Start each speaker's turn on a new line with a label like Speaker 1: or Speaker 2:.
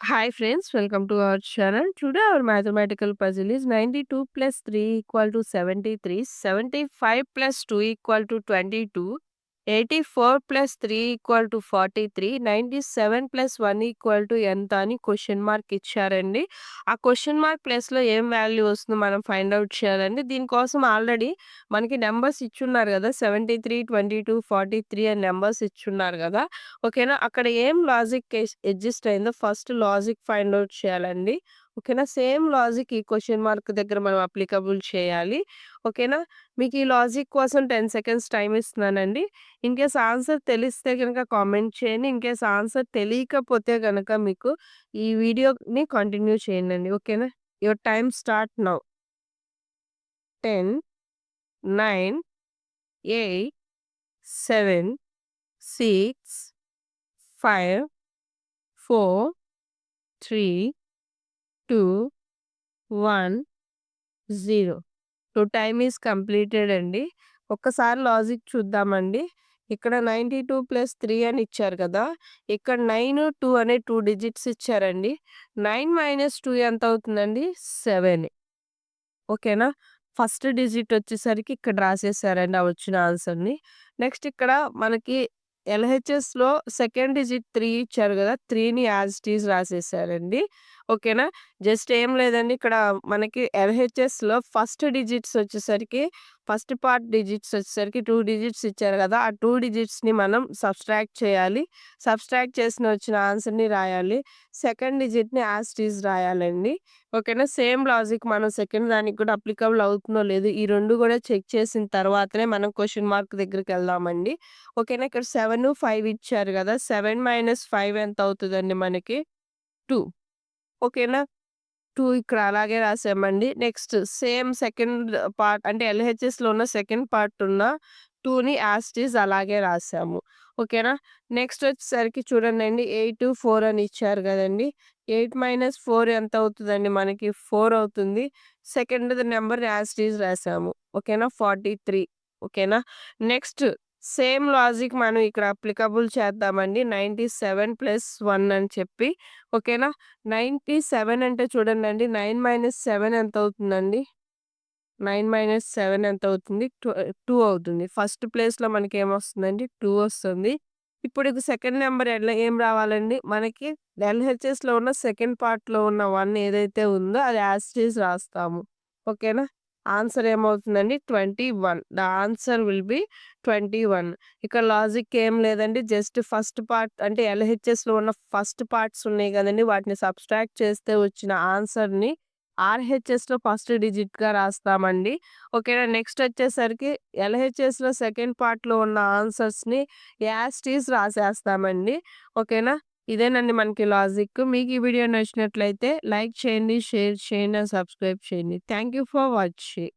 Speaker 1: Hi friends, welcome to our channel. Today our mathematical puzzle is 92 plus 3 equal to 73, 75 plus 2 equal to 22, 84 plus 3 equal to 43, 97 plus 1 equal to ఎంత అని question mark ఇచ్చారండి. ఆ question mark ప్లేస్‌లో ఏం value వస్తుందో మనం find out చేయాలండి. దీనికోసం ఆల్రెడీ మనకి నంబర్స్ ఇచ్చున్నారు గదా! 73, 22, 43 అని నంబర్స్ ఇచ్చున్నారు గదా! ఓకేనా? అక్కడ ఏం లాజిక్ ఎగ్జిస్ట్ అయిందో ఫస్ట్ లాజిక్ ఫైండ్ ఔట్ చేయాలండి. ఓకేనా? సేమ్ లాజిక్ ఈ క్వెషన్ మార్క్ దగ్గర మనం అప్లికబుల్ చేయాలి. ఓకేనా? మీకు ఈ లాజిక్ కోసం 10 సెకండ్స్ టైమ్ ఇస్తున్నానండి. ఇన్‌కేస్ ఆన్సర్ తెలిస్తే గనక కామెంట్ చేయండి. ఇన్‌కేస్ ఆన్సర్ తెలియకపోతే గనక మీకు ఈ వీడియోని కంటిన్యూ చేయండండి. ఓకేనా? Your time start now. 10, 9, 8, 7, 6, 5, 4, 3, 2, 1, 0. So, time is completed అండి. ఒక్కసారి లాజిక్ చూద్దామండి. ఇక్కడ 92+3 అని ఇచ్చారు కదా! ఇక్కడ 9, 2 అనే 2 డిజిట్స్ ఇచ్చారండి. 9 - 2 ఎంత అవుతుందండి? 7. ఓకేనా? ఫస్ట్ డిజిట్ వచ్చేసరికి ఇక్కడ రాసేసారండి ఆ వచ్చిన ఆన్సర్‌ని. నెక్స్ట్ ఇక్కడ మనకి ఎల్‌హెచ్‌ఎస్‌లో సెకండ్ డిజిట్ 3 ఇచ్చారు గదా! 3ని యాజ్ ఇట్ ఈజ్ రాసేసారండి. ఓకేనా? జస్ట్ ఏం లేదండి ఇక్కడ మనకి ఎల్‌హెచ్‌ఎస్‌లో ఫస్ట్ పార్ట్ డిజిట్స్ వచ్చేసరికి 2 డిజిట్స్ ఇచ్చారు గదా! ఆ 2 డిజిట్స్‌ని మనం సబ్‌స్ట్రాక్ట్ చేయాలి. సబ్‌స్ట్రాక్ట్ చేసిన వచ్చిన ఆన్సర్‌ని రాయాలి. సెకండ్ డిజిట్‌ని యాజ్ ఇట్ ఈజ్ రాయాలండి. ఓకేనా? సేమ్ లాజిక్ మనం సెకండ్ దానికి కూడా అప్లికబుల్ అవుతుందో లేదో ఈ 2 గూడా చెక్ చేసిన తర్వాతనే మనం క్వెషన్ మార్క్ దగ్గరికెళ్దామండి. ఓకేనా? ఇక్కడ 7, 5 ఇచ్చారు గదా! 7 - 5 ఎంత అవుతదండి మనకి? 2. ఓకేనా? 2 ఇక్కడ అలాగే రాసామండి. నెక్స్ట్ సేమ్ సెకండ్ పార్ట్ అంటే ఎల్‌హెచ్‌ఎస్‌లో ఉన్న సెకండ్ పార్ట్ ఉన్న 2ని యాజ్ ఇట్ ఈజ్ అలాగే రాసాము. ఓకేనా? నెక్స్ట్ వచ్చేసరికి చూడండండి 8, 4 అని ఇచ్చారు గదండీ! 8 - 4 ఎంత అవుతదండి మనకి? 4 అవుతుంది. సెకండ్‌ది నంబర్ యాజ్ ఇట్ ఈజ్ రాసాము. ఓకేనా? 43. ఓకేనా? నెక్స్ట్ సేమ్ లాజిక్ మనం ఇక్కడ అప్లికబుల్ చేద్దామండి. 97+1 అని చెప్పి. ఓకేనా? 97 అంటే చూడండండి 9 - 7 ఎంత అవుతుందండి? 9 - 7 ఎంత అవుతుంది? 2 అవుతుంది. ఫస్ట్ ప్లేస్‌లో మనకేమొస్తుందండి? 2 వస్తుంది. ఇప్పుడు ఇది సెకండ్ నంబర్ ఏం రావాలండి? మనకి ఎల్‌హెచ్‌ఎస్‌లో ఉన్న సెకండ్ పార్ట్‌లో ఉన్న 1 ఏదైతే ఉందో అది యాజ్ ఇట్ ఈజ్ రాస్తాము. ఓకేనా? ఆన్సర్ ఏమవుతుందండి? 21. The answer will be 21. ఇక్కడ లాజిక్ ఏం లేదండి. జస్ట్ ఫస్ట్ పార్ట్ అంటే ఎల్‌హెచ్‌ఎస్‌లో ఉన్న ఫస్ట్ పార్ట్స్ ఉన్నాయి గదండీ! వాటిని సబ్‌స్ట్రాక్ట్ చేస్తే వచ్చిన ఆన్సర్‌ని ఆర్‌హెచ్‌ఎస్‌లో ఫస్ట్ డిజిట్‌గా రాస్తామండి. ఓకేనా? నెక్స్ట్ వచ్చేసరికి ఎల్‌హెచ్‌ఎస్‌లో సెకండ్ పార్ట్‌లో ఉన్న ఆన్సర్స్‌ని యాజ్ ఇట్ ఈజ్ రాసేస్తామండి. ఓకేనా? ఇదేనండి మనకి లాజిక్. మీకు ఈ వీడియో నచ్చినట్లయితే లైక్ చేయండి, షేర్ చేయండి, అండ్ సబ్స్క్రైబ్ చేయండి. Thank you for watching.